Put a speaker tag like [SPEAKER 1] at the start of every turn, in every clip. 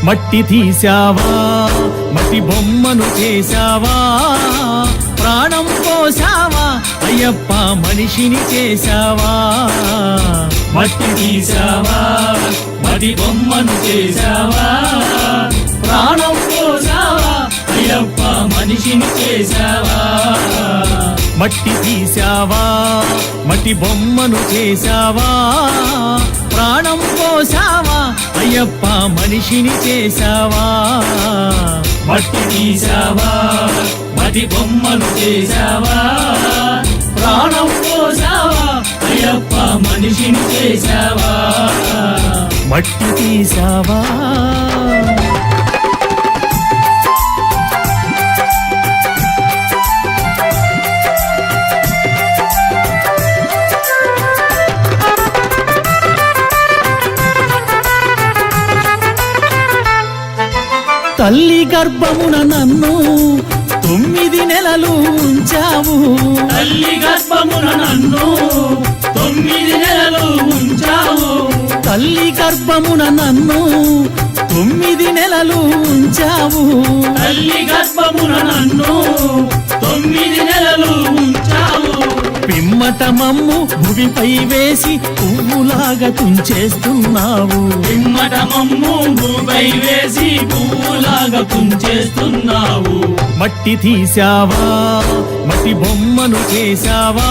[SPEAKER 1] మట్టి తీసావా మట్టి బొమ్మను చేసావా ప్రాణం పోసావా అయ్యప్ప మనిషిని చేసావా
[SPEAKER 2] మట్టి తీసావా మట్టి బొమ్మను చేసావా ప్రాణం పోసావా అయ్యప్ప మనిషిని చేసావా
[SPEAKER 1] మట్టి తీసావా మట్టి బొమ్మను చేసావా ప్రాణం పోసావా అయ్యప్ప మనిషిని చేసావా
[SPEAKER 2] మట్టి తీసావా మట్టి బొమ్మను చేసావా ప్రాణం పోసావా అయ్యప్ప మనిషిని చేసావా
[SPEAKER 1] మట్టి తీసావా తల్లి గర్భమున నన్ను 9 నెలలు ఉంచావు
[SPEAKER 2] తల్లి గర్భమున నన్ను 9 నెలలు ఉంచావు
[SPEAKER 1] తల్లి గర్భమున నన్ను 9 నెలలు ఉంచావు
[SPEAKER 2] తల్లి గర్భమున నన్ను 9 నెలలు ఉంచావు
[SPEAKER 1] పిమ్మట మమ్ము భూమిపై వేసి పువ్వులాగా తుంచేస్తున్నావు
[SPEAKER 2] పిమ్మట మమ్ము భూమిపై వేసి పువ్వులాగా తుంచేస్తున్నావు
[SPEAKER 1] మట్టి తీసావా మట్టి బొమ్మను చేసావా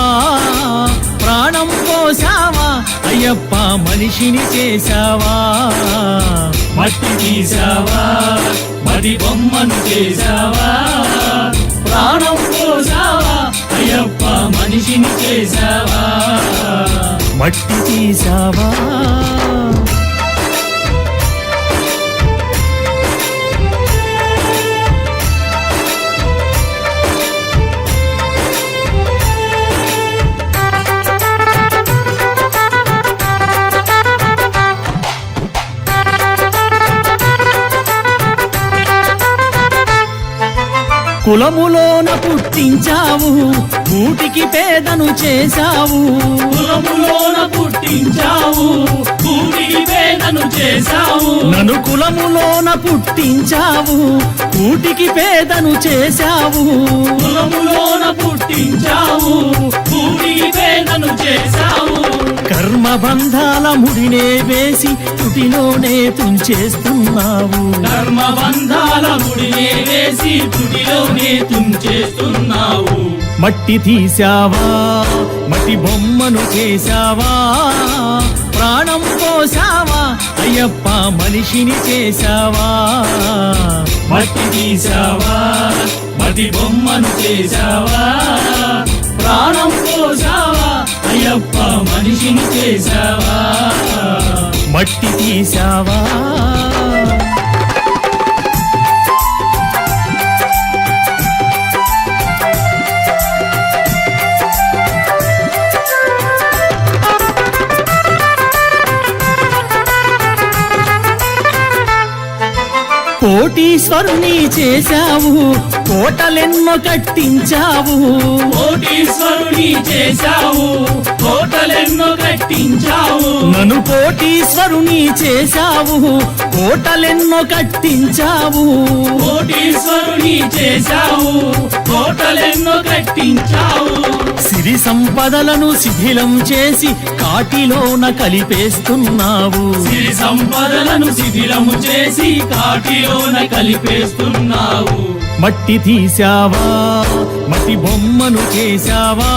[SPEAKER 1] ప్రాణం పోసావా అయ్యప్ప మనిషిని చేసావా
[SPEAKER 2] మట్టి తీసావా మట్టి బొమ్మను చేసావా ప్రాణం పోసావా అయ్యప్ప మనిషిని చేసావా
[SPEAKER 1] మట్టి తీసావా కులములోన పుట్టించావు కూటికి పేదను చేశావు
[SPEAKER 2] కులములోన పుట్టించావు కూటికి పేదను చేశావు
[SPEAKER 1] నన్ను కులములోన పుట్టించావు కూటికి పేదను చేశావు
[SPEAKER 2] కులములోన పుట్టించావు కూటికి పేదను చేశావు
[SPEAKER 1] కర్మబంధాల ముడినే వేసి తుటిలోనే తుంచేస్తున్నావు
[SPEAKER 2] కర్మబంధాల ముడినే వేసి తుటిలోనే తుంచేస్తున్నావు
[SPEAKER 1] మట్టి తీసావా మట్టి బొమ్మను చేసావా ప్రాణం పోసావా అయ్యప్ప మనిషిని చేసావా
[SPEAKER 2] మట్టి తీసావా మట్టి బొమ్మను చేసావా ప్రాణం పోసావా అయ్యప్ప మనిషిని చేసావా
[SPEAKER 1] మట్టి తీసావా కోటీశ్వరుని చేశావు కోటలెన్నో కట్టించావు
[SPEAKER 2] కోటీశ్వరుని చేశావు కోటలెన్నో కట్టించావు
[SPEAKER 1] నన్ను కోటీశ్వరుని చేశావు కోటలెన్నో కట్టించావు
[SPEAKER 2] కోటీశ్వరుని చేశావు కోటలెన్నో కట్టించావు
[SPEAKER 1] సిరి సంపదలను శిథిలం చేసి కాటిలోన కలిపేస్తున్నావు
[SPEAKER 2] సిరి సంపదలను శిథిలము చేసి కాటిలోన కలిపేస్తున్నావు
[SPEAKER 1] మట్టి తీసావా మట్టి బొమ్మను చేసావా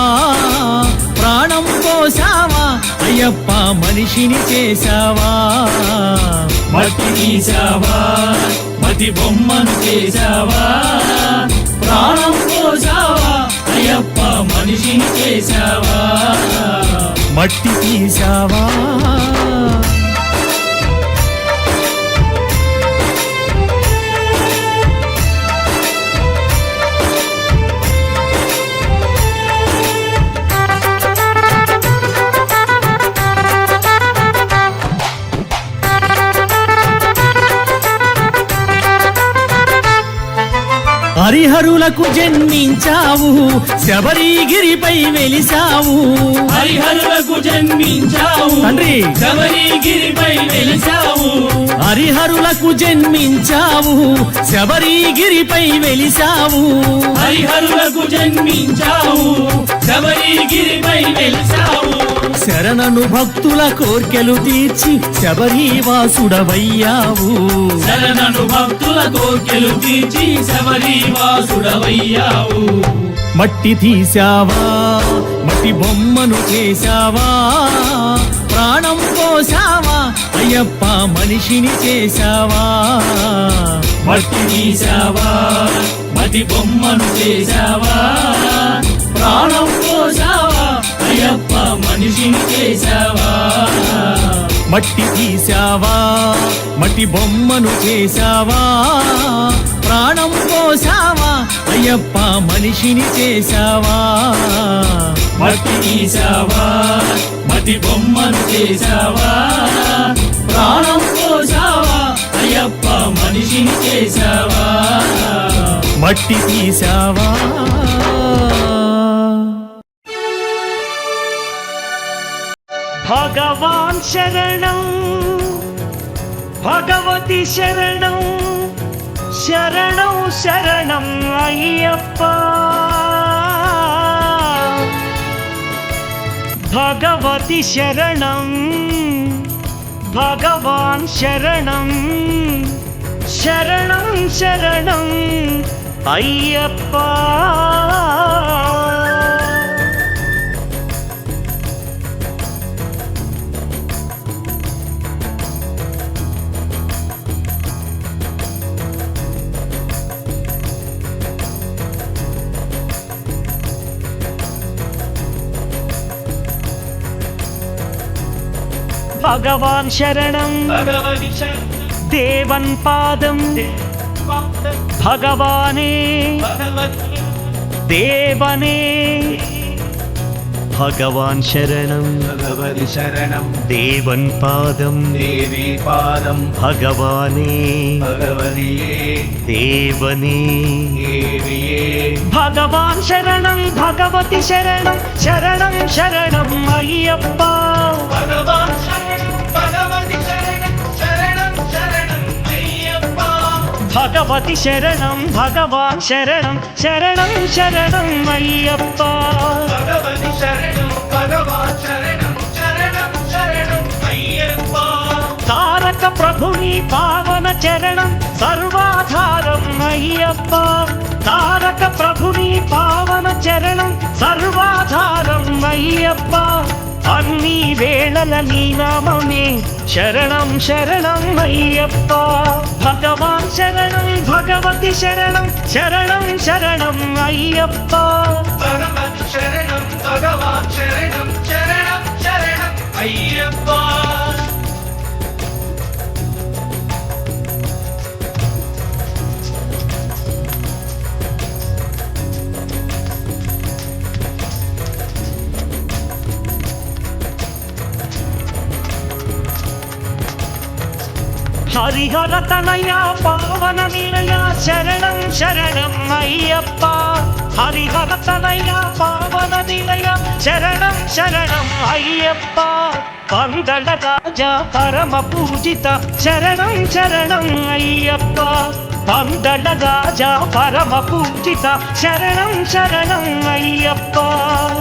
[SPEAKER 1] ప్రాణం పోసావా అయ్యప్ప మనిషిని చేసావా
[SPEAKER 2] మట్టి తీసావా మట్టి బొమ్మను చేసావా ప్రాణం పోసావా అయ్యప్ప మనిషిని చేసావా
[SPEAKER 1] మట్టి తీసావా హరిహరులకు జన్మించావు శబరిగిరిపై వెలిసావు
[SPEAKER 2] హరిహరులకు జన్మించావు
[SPEAKER 1] తండ్రి
[SPEAKER 2] శబరిగిరిపై వెలిసావు
[SPEAKER 1] హరిహరులకు జన్మించావు శబరిగిరిపై వెలిసావు
[SPEAKER 2] హరిహరులకు జన్మించావు శబరిగిరిపై వెలిసావు
[SPEAKER 1] శరణను భక్తుల కోర్కెలు తీర్చి శబరివాసుడవయ్యావు
[SPEAKER 2] శరణను భక్తుల కోర్కెలు తీర్చి శబరివాసుడవయ్యావు
[SPEAKER 1] మట్టి తీసావా మట్టి బొమ్మను చేశావా ప్రాణం పోసావా అయ్యప్ప మనిషిని చేశావా
[SPEAKER 2] మట్టి తీసావా మట్టి బొమ్మను చేశావా ప్రాణం పోసావా అయ్యప్ప మనిషిని చేశావా
[SPEAKER 1] మట్టి తీసావా మట్టి బొమ్మను చేశావా ప్రాణం పోసావా అయ్యప్ప మనిషిని చేశావా
[SPEAKER 2] మట్టి తీసావా మట్టి బొమ్మను చేశావా ప్రాణం పోసావా అయ్యప్ప మనిషిని చేశావా
[SPEAKER 1] మట్టి తీసావా
[SPEAKER 3] భగవాన్ శరణం భగవతి శరణం శరణం శరణం అయ్యప్ప భగవతి శరణం భగవాన్ శరణం శరణం శరణం అయ్యప్ప భగవాన్ శరణం
[SPEAKER 2] భగవతి శరణం
[SPEAKER 3] దేవన్ పాదం భగవానే
[SPEAKER 2] భగవతి
[SPEAKER 3] దేవనే భగవాన్ శరణం
[SPEAKER 2] భగవతి శరణం
[SPEAKER 3] దేవన్ పాదం
[SPEAKER 2] దేవి పాదం
[SPEAKER 3] భగవానే
[SPEAKER 2] భగవతియే
[SPEAKER 3] దేవనే
[SPEAKER 2] దేవియే
[SPEAKER 3] భగవాన్ శరణం భగవతి శరణం శరణం శరణం అయ్యప్ప
[SPEAKER 2] భగవాన్ శరణం భగవతి శరణం శరణం శరణం అయ్యప్ప
[SPEAKER 3] భగవతి శరణం భగవాన్ శరణం శరణం శరణం అయ్యప్ప
[SPEAKER 2] భగవతి శరణం భగవాన్ శరణం శరణం శరణం అయ్యప్ప
[SPEAKER 3] తారక ప్రభుని పావన చరణం సర్వాధారం అయ్యప్ప తారక ప్రభుని పావన చరణం సర్వాధారం అయ్యప్ప అన్ని వేళల నీ నామమే శరణం శరణం అయ్యప్ప భగవాన్ శరణం భగవతి శరణం శరణం శరణం అయ్యప్ప
[SPEAKER 2] భగవతి శరణం భగవాన్ శరణం శరణం శరణం అయ్యప్ప
[SPEAKER 3] హరిహర తనయ పావన నిలయ శరణం శరణం అయ్యప్ప హరిహర తనయ పావన నిలయ శరణం శరణం అయ్యప్ప పందల రాజా పరమ పూజిత శరణం శరణం అయ్యప్ప పందల రాజా పరమ పూజిత శరణం శరణం అయ్యప్ప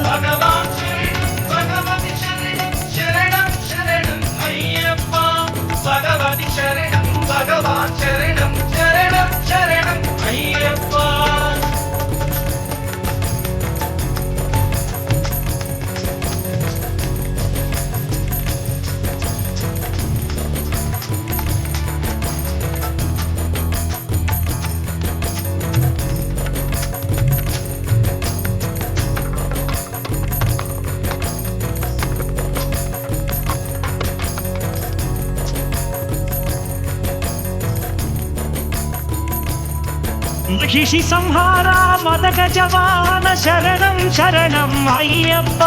[SPEAKER 2] భగవాన్ శరణం భగవతి శరణం శరణం శరణం అయ్యప్ప భగవతి శరణం భగవాన్ శరణం శరణం శరణం అయ్యప్ప
[SPEAKER 3] మహిషి సంహార మదగజ వాహన శరణం శరణం అయ్యప్ప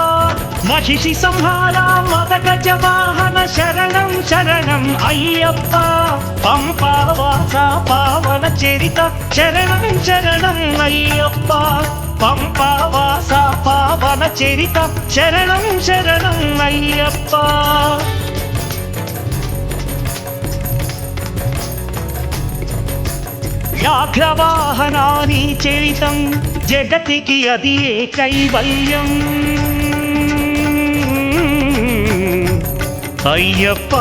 [SPEAKER 3] మహిషి సంహార మదగజ వాహన శరణం శరణం అయ్యప్ప పంపావాస పావన చరిత శరణం శరణం అయ్యప్ప పంపావాస పావన చరిత శరణం శరణం అయ్యప్ప వ్యాఘ్రవాహనాని చరితం జగతికి అది కైవల్యం అయ్యప్ప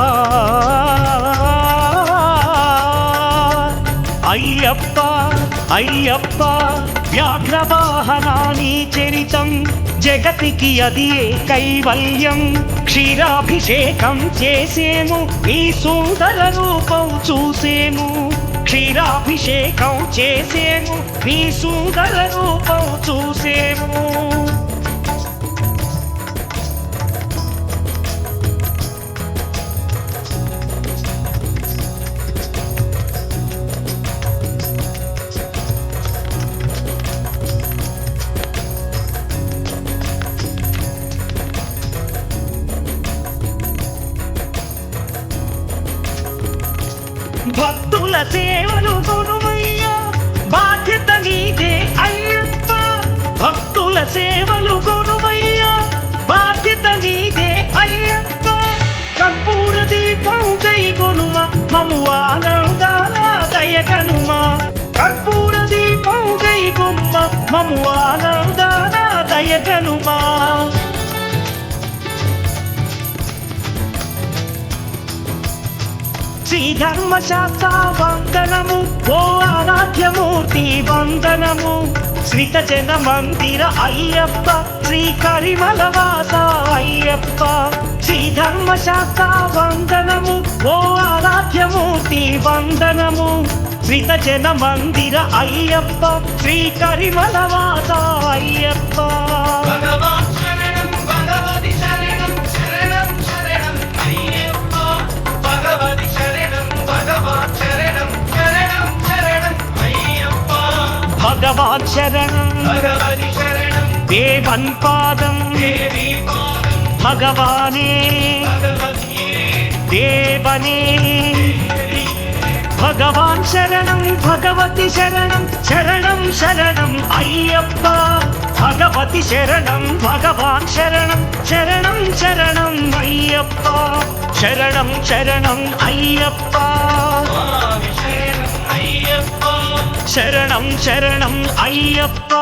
[SPEAKER 3] అయ్యప్ప అయ్యప్ప వ్యాఘ్రవాహనాని చరితం జగతికి అది కైవల్యం క్షీరాభిషేకం చేసేము ఈ సుందర రూపం చూసేము క్షీరాభిషేకం చేసేము నీ సుందర రూపం చూసేము భక్తుల సేవలు కొనుమయ్యా బాధ్యత నీదే అయ్యప్ప భక్తుల సేవలు కొనుమయ్యా బాధ్యత నీదే అయ్యప్ప కర్పూర దీపం కై కొనుమ మము ఆనందాల దయగనుమ కర్పూర దీపం కై కొనుమ మము ఆనందాల దయగనుమా శ్రీ ధర్మశాస్త్ర వందనము ఓ ఆరాధ్యమూర్తి వందనము శ్రీత జన మందిర అయ్యప్ప శ్రీ కరిమలవాస అయ్యప్ప శ్రీ ధర్మశాస్త్ర వందనము ఓ ఆరాధ్యమూర్తి వందనము శ్రీత జన మందిర అయ్యప్ప శ్రీ కరిమలవాస అయ్యప్ప
[SPEAKER 2] భగవాన్ శరణం భగవతి శరణం శరణం శరణం అయ్యప్ప భగవతి శరణం భగవాన్ శరణం శరణం శరణం అయ్యప్ప
[SPEAKER 3] భగవాన్ శరణం
[SPEAKER 2] భగవతి శరణం
[SPEAKER 3] దేవన్ పాదం
[SPEAKER 2] దేవి పాదం
[SPEAKER 3] భగవానే
[SPEAKER 2] భగవతియే
[SPEAKER 3] దేవనే భగవాన్ శరణం భగవతి శరణం శరణం శరణం అయ్యప్ప భగవతి శరణం భగవాన్ శరణం శరణం శరణం అయ్యప్ప శరణం శరణం అయ్యప్ప
[SPEAKER 2] స్వామి శరణం అయ్యప్ప
[SPEAKER 3] శరణం శరణం అయ్యప్ప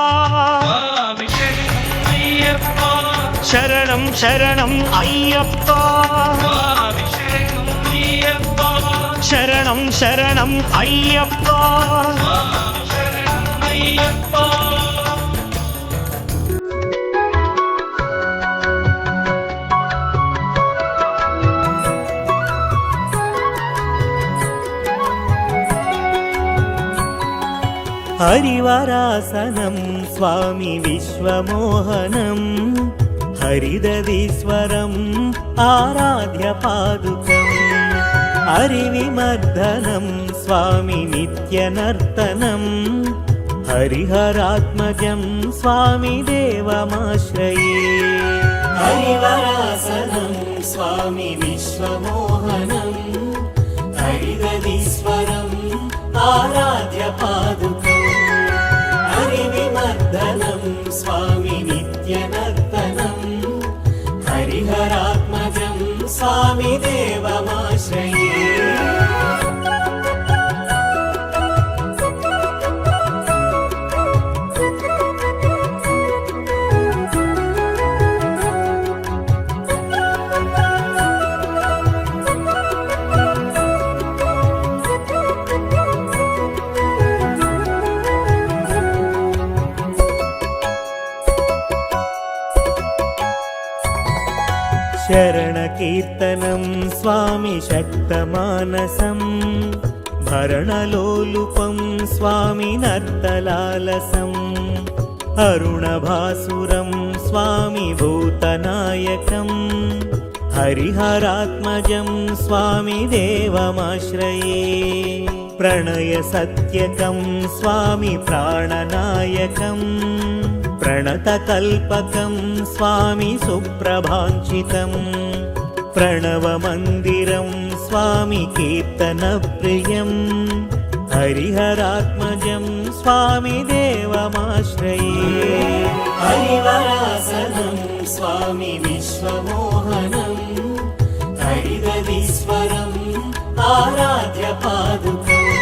[SPEAKER 2] స్వామి శరణం అయ్యప్ప
[SPEAKER 3] శరణం శరణం అయ్యప్ప
[SPEAKER 2] స్వామి శరణం అయ్యప్ప
[SPEAKER 3] శరణం శరణం అయ్యప్ప
[SPEAKER 2] స్వామి శరణం అయ్యప్ప
[SPEAKER 4] హరివరాసనం స్వామి విశ్వమోహనం హరిదదీశ్వరం ఆరాధ్య పాదుకం హరివిమర్దనం స్వామి నిత్యనర్తనం హరిహరాత్మజం స్వామి దేవమాశ్రయే హరివరాసనం స్వామి విశ్వమోహనం హరిదదీశ్వరం ఆరాధ్య పాదుకం హరివిమర్దనం స్వామి నిత్యనర్తనం హరిహరాత్మజం స్వామి దేవమాశ్రయే శరణకీర్తనం స్వామి శక్తమానసం భరణలోలుపం స్వామి నర్తలాలసం అరుణభాసురం స్వామి భూతనాయకం हरिहरात्मजं स्वामी देवमाश्रये प्रणयसत्यकं स्वामी प्राणनायकं प्रणतकल्पकं स्वामी सुप्रभाञ्चितं प्रणवमन्दिरं स्वामी कीर्तनप्रियं हरिहरात्मजं स्वामी देवमाश्रये हरिवरासनं स्वामी विश्वमोहनं हरिदधीश्वरम् आराध्य पादुकम्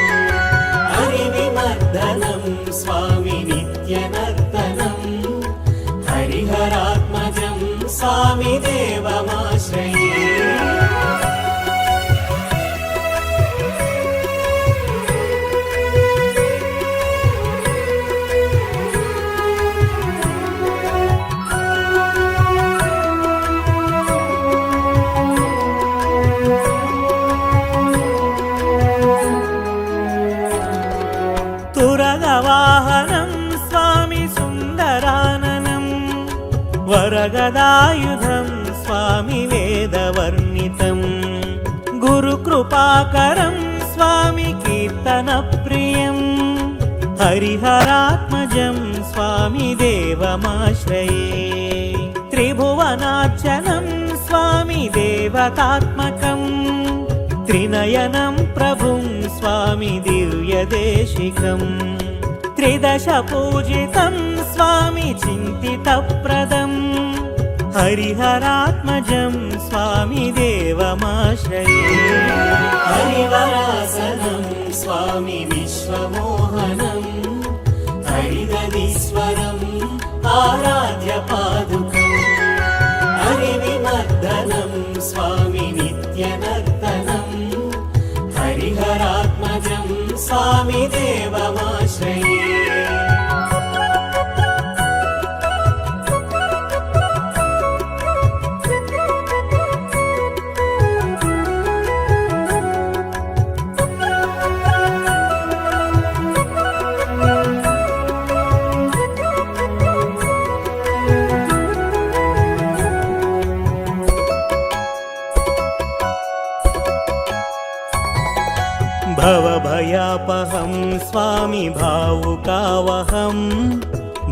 [SPEAKER 4] हरिविमर्दनं स्वामी नित्यनर्तनं हरिहरात्मजं स्वामी देवमाश्रये तुरगवाहनं स्वामी सुन्दराननं वरगदायुधं स्वामी वेदवर्णितं गुरुकृपाकरं स्वामी कीर्तनप्रियं हरिहरात्मजं स्वामी देवमाश्रये त्रिभुवनार्चनं स्वामी देवतात्मकं त्रिनयनं प्रभुं स्वामी दिव्यदेशिकं त्रिदशपूजितं स्वामी चिन्तितप्रदं हरिहरात्मजं स्वामी देवमाश्रये हरिवरासनं स्वामी विश्वमोहनं हरिदधीश्वरम् आराध्य पादुकम् हरिविमर्दनं स्वामी नित्यनर्तनं हरिहरात्मजं स्वामी देवमाश्रये भवभयापहं स्वामी भावुकावहं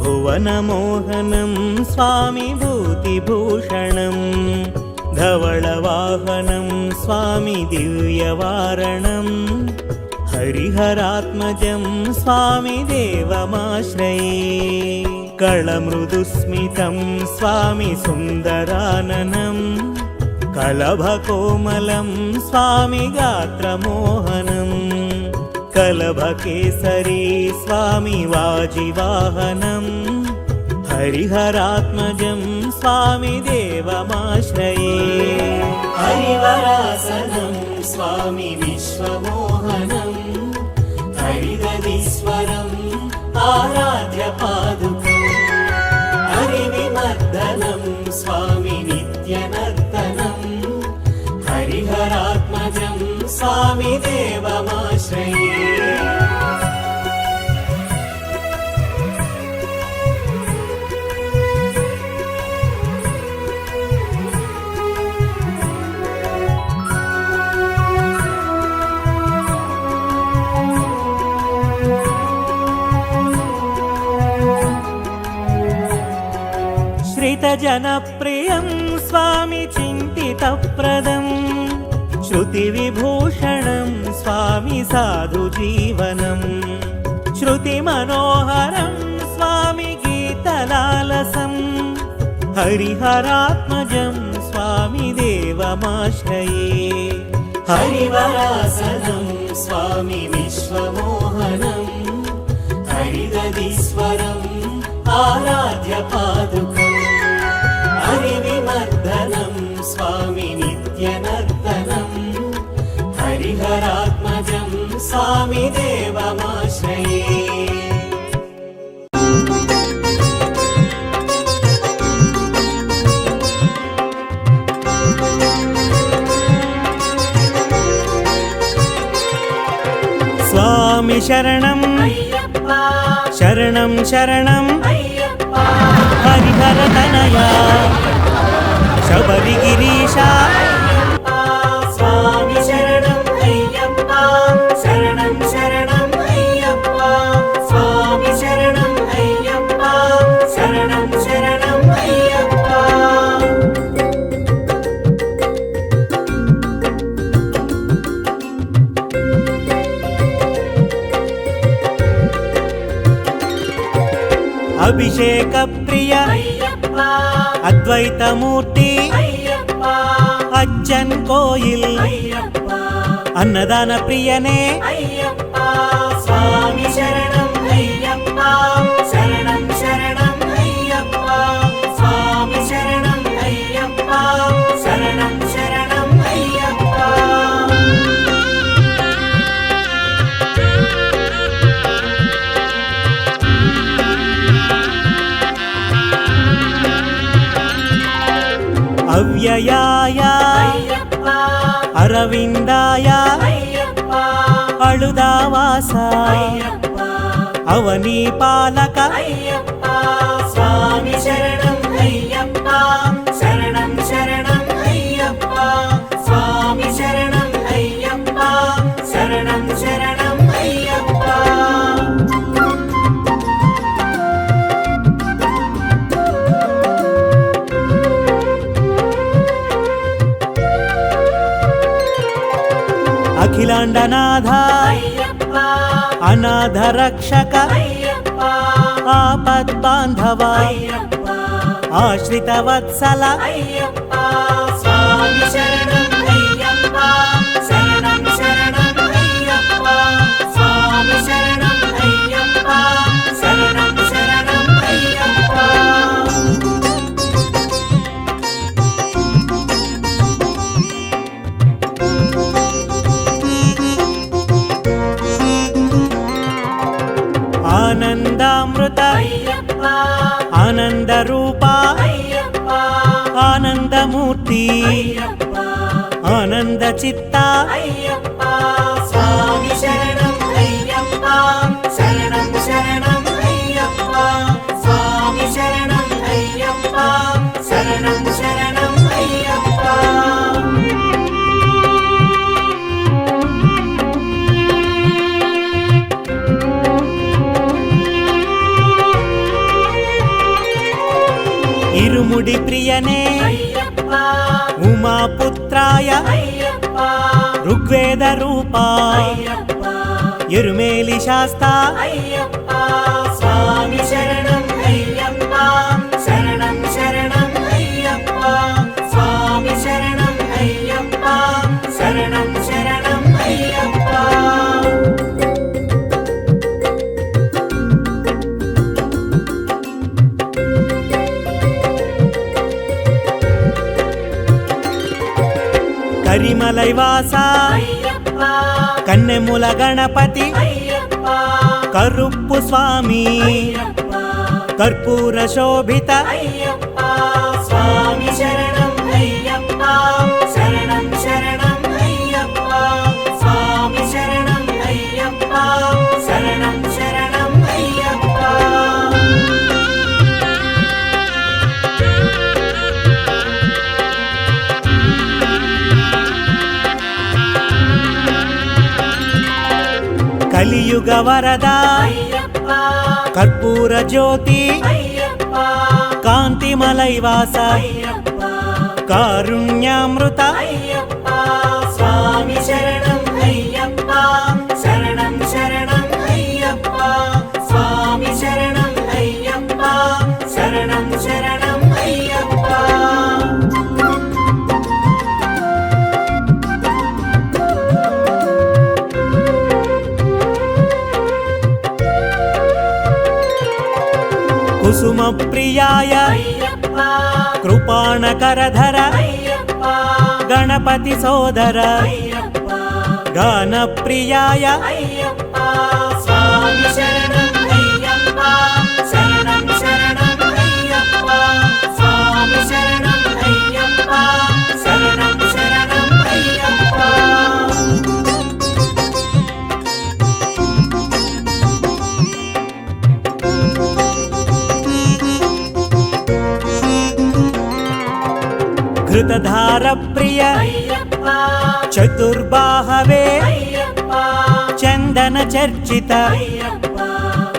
[SPEAKER 4] भुवनमोहनं स्वामी भूतिभूषणं धवळवाहनं स्वामी दिव्यवारणं हरिहरात्मजं स्वामी देवमाश्रये कळमृदुस्मितं स्वामी सुन्दराननं कलभकोमलं स्वामी गात्रमोहनं कलभकेसरी स्वामी वाजिवाहनं हरिहरात्मजं स्वामी देवमाश्रये हरिवरासनं स्वामी विश्वमोहनं हरिदधीश्वरम् आराध्य पादुकम् हरिविमर्दनं स्वामी नित्यनर्तनं हरिहरात्मजं स्वामी देवमाश्रये श्रितजनप्रियं स्वामी चिन्तितप्रदं श्रुतिविभूषणं स्वामी साधुजीवनं श्रुतिमनोहरं स्वामी गीतलालसं हरिहरात्मजं स्वामी देवमाश्रये हरिवरासनं स्वामी विश्वमोहनं हरिदधीश्वरम् आराध्य पादुकम् हरिविमर्दनं स्वामी नित्यनर्तनं हरिहरात्मजं स्वामी देवमाश्रये स्वामी शरणं शरणं शरणं हरिहरतनया శబరిగిరీశ స్వామి శరణం అయ్యప్ప శరణం శరణం అయ్యప్ప స్వామి శరణం అయ్యప్ప శరణం శరణం అయ్యప్ప అభిషేక ప్రియ
[SPEAKER 3] అయ్యప్ప
[SPEAKER 4] అద్వైతమూర్తి
[SPEAKER 3] అయ్యప్ప
[SPEAKER 4] అచ్చన్ కోయిల్
[SPEAKER 3] అయ్యప్ప
[SPEAKER 4] అన్నదాన ప్రియనే
[SPEAKER 3] అయ్యప్ప స్వామి శరణం అయ్యప్ప శరణం శరణం అయ్యప్ప స్వామి శరణం అయ్యప్ప శరణం శరణం అయ్యప్ప
[SPEAKER 4] ಅವ್ಯಯಾಯ
[SPEAKER 3] అయ్యప్ప
[SPEAKER 4] అరవిందాయ
[SPEAKER 3] అయ్యప్ప
[SPEAKER 4] అళుదావాస
[SPEAKER 3] అయ్యప్ప
[SPEAKER 4] అవని పాలక
[SPEAKER 3] అయ్యప్ప స్వామి శరణం అయ్యప్ప శరణం శరణం అయ్యప్ప స్వామి శరణం అయ్యప్ప శరణం శరణం అయ్యప్ప
[SPEAKER 4] అఖిలాండనాథ
[SPEAKER 3] అయ్యప్ప
[SPEAKER 4] అనాథ రక్షక
[SPEAKER 3] అయ్యప్ప
[SPEAKER 4] ఆపద్బాంధవ
[SPEAKER 3] అయ్యప్ప
[SPEAKER 4] ఆశ్రిత వత్సల
[SPEAKER 3] అయ్యప్ప స్వామి శరణం అయ్యప్ప శరణం శరణం అయ్యప్ప స్వామి శరణం అయ్యప్ప శరణం శరణం అయ్యప్ప
[SPEAKER 4] ఆనందామృత
[SPEAKER 3] అయ్యప్ప
[SPEAKER 4] ఆనంద రూప
[SPEAKER 3] అయ్యప్ప
[SPEAKER 4] ఆనందమూర్తి
[SPEAKER 3] అయ్యప్ప
[SPEAKER 4] ఆనంద చిత్త
[SPEAKER 3] అయ్యప్ప స్వామి శరణం అయ్యప్ప శరణం శరణం అయ్యప్ప స్వామి శరణం అయ్యప్ప శరణం శరణం అయ్యప్ప
[SPEAKER 4] ఇరుముడి ప్రియనే
[SPEAKER 3] అయ్యప్ప
[SPEAKER 4] ఉమాపుత్రాయ
[SPEAKER 3] అయ్యప్ప
[SPEAKER 4] ఋగ్వేద రూప
[SPEAKER 3] అయ్యప్ప
[SPEAKER 4] ఎరుమేలి శాస్త
[SPEAKER 3] అయ్యప్ప స్వామి శరణం అయ్యప్ప శరణం శరణం అయ్యప్ప స్వామి శరణం అయ్యప్ప శరణం శరణం అయ్యప్ప
[SPEAKER 4] కరిమలైవాస
[SPEAKER 3] అయ్యప్ప
[SPEAKER 4] కన్నెముల గణపతి
[SPEAKER 3] అయ్యప్ప
[SPEAKER 4] కరుప్పు స్వామి
[SPEAKER 3] అయ్యప్ప
[SPEAKER 4] కర్పూర శోభిత
[SPEAKER 3] అయ్యప్ప స్వామి శరణం అయ్యప్ప శరణం శరణం అయ్యప్ప స్వామి శరణం అయ్యప్ప శరణం శరణం అయ్యప్ప
[SPEAKER 4] కలియుగ వరద
[SPEAKER 3] అయ్యప్ప
[SPEAKER 4] కర్పూర జ్యోతి
[SPEAKER 3] అయ్యప్ప
[SPEAKER 4] కాంతిమలైవాస
[SPEAKER 3] అయ్యప్ప
[SPEAKER 4] కారుణ్యామృత
[SPEAKER 3] అయ్యప్ప స్వామి శరణం అయ్యప్ప శరణం శరణం అయ్యప్ప స్వామి శరణం అయ్యప్ప శరణం శరణం అయ్యప్ప
[SPEAKER 4] కుసుమ ప్రియాయ
[SPEAKER 3] అయ్యప్ప
[SPEAKER 4] కృపాణకరధర
[SPEAKER 3] అయ్యప్ప
[SPEAKER 4] గణపతి సోదర
[SPEAKER 3] అయ్యప్ప
[SPEAKER 4] గాన ప్రియాయ
[SPEAKER 3] అయ్యప్ప స్వామి శరణం అయ్యప్ప శరణం శరణం అయ్యప్ప స్వామి శరణం అయ్యప్ప శరణం శరణం అయ్యప్ప
[SPEAKER 4] ఘృతధార ప్రియ
[SPEAKER 3] అయ్యప్ప
[SPEAKER 4] చతుర్బాహవే
[SPEAKER 3] అయ్యప్ప
[SPEAKER 4] చందన చర్చిత
[SPEAKER 3] అయ్యప్ప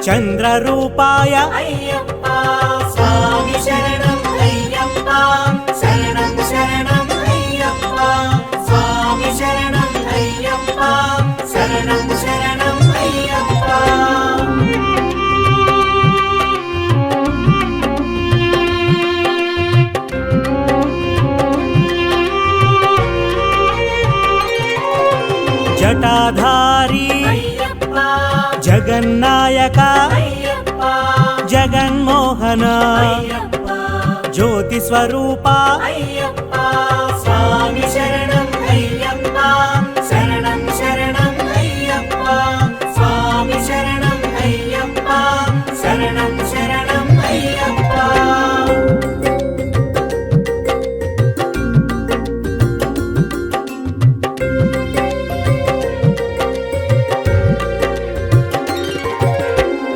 [SPEAKER 4] చంద్ర రూపాయ
[SPEAKER 3] అయ్యప్ప స్వామి శరణం అయ్యప్ప శరణం శరణం అయ్యప్ప స్వామి శరణం అయ్యప్ప శరణం శరణం అయ్యప్ప
[SPEAKER 4] జటాధారి
[SPEAKER 3] అయ్యప్ప
[SPEAKER 4] జగన్నాయక
[SPEAKER 3] అయ్యప్ప
[SPEAKER 4] జగన్మోహన
[SPEAKER 3] అయ్యప్ప
[SPEAKER 4] జ్యోతి స్వరూప
[SPEAKER 3] అయ్యప్ప స్వామి శరణం అయ్యప్ప శరణం శరణం అయ్యప్ప స్వామి శరణం అయ్యప్ప శరణం శరణం అయ్యప్ప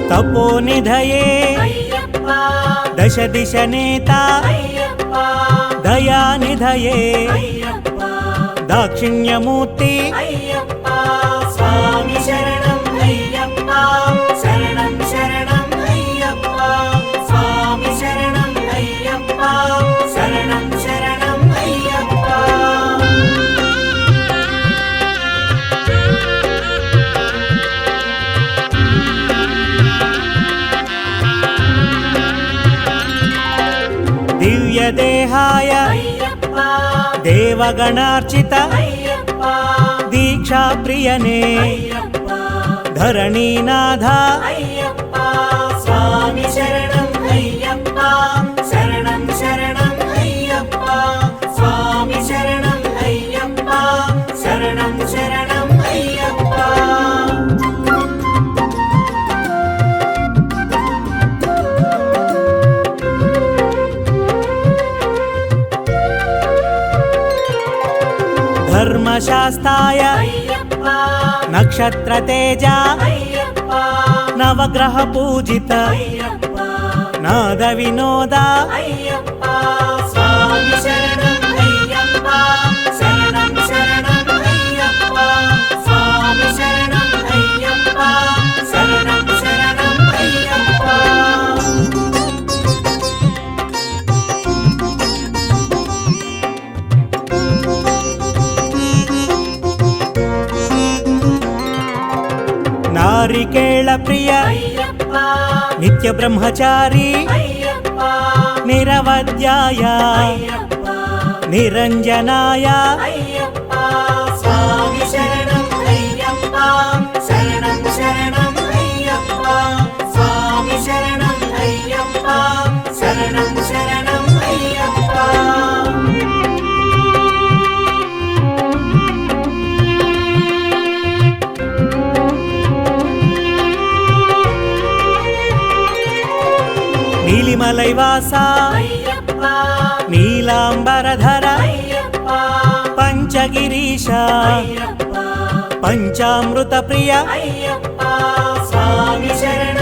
[SPEAKER 4] తపోనిధయే
[SPEAKER 3] అయ్యప్ప
[SPEAKER 4] దశ దిశ నేత
[SPEAKER 3] అయ్యప్ప
[SPEAKER 4] దయానిధయే
[SPEAKER 3] అయ్యప్ప
[SPEAKER 4] దాక్షిణ్యమూర్తి
[SPEAKER 3] అయ్యప్ప స్వామి శరణం అయ్యప్ప శరణం శరణం అయ్యప్ప స్వామి శరణం అయ్యప్ప శరణం శరణం అయ్యప్ప
[SPEAKER 4] దివ్యదేహాయ
[SPEAKER 3] అయ్యప్ప
[SPEAKER 4] దేవగణార్చిత
[SPEAKER 3] అయ్యప్ప
[SPEAKER 4] దీక్షా ప్రియనే
[SPEAKER 3] అయ్యప్ప
[SPEAKER 4] ధరణీనాథ
[SPEAKER 3] అయ్యప్ప స్వామి శరణం అయ్యప్ప శరణం శరణం అయ్యప్ప స్వామి శరణం అయ్యప్ప శరణం శరణం అయ్యప్ప
[SPEAKER 4] ధర్మశాస్త్రాయ
[SPEAKER 3] అయ్యప్ప
[SPEAKER 4] నక్షత్ర తేజ
[SPEAKER 3] అయ్యప్ప
[SPEAKER 4] నవగ్రహ పూజిత
[SPEAKER 3] అయ్యప్ప
[SPEAKER 4] నాద వినోద
[SPEAKER 3] అయ్యప్ప స్వామి శరణం అయ్యప్ప శరణం శరణం అయ్యప్ప స్వామి శరణం అయ్యప్ప శరణం శరణం అయ్యప్ప
[SPEAKER 4] నారికేళ ప్రియ
[SPEAKER 3] అయ్యప్ప
[SPEAKER 4] నిత్య బ్రహ్మచారి
[SPEAKER 3] అయ్యప్ప
[SPEAKER 4] నిరవధ్యాయ
[SPEAKER 3] అయ్యప్ప
[SPEAKER 4] నిరంజనాయ
[SPEAKER 3] అయ్యప్ప స్వామి శరణం అయ్యప్ప శరణం శరణం అయ్యప్ప స్వామి శరణం అయ్యప్ప శరణం శరణం అయ్యప్ప
[SPEAKER 4] నీలిమలైవాస
[SPEAKER 3] అయ్యప్ప
[SPEAKER 4] నీలాంబరధర
[SPEAKER 3] అయ్యప్ప
[SPEAKER 4] పంచగిరీశ
[SPEAKER 3] అయ్యప్ప
[SPEAKER 4] పంచామృత ప్రియ
[SPEAKER 3] అయ్యప్ప స్వామి శరణం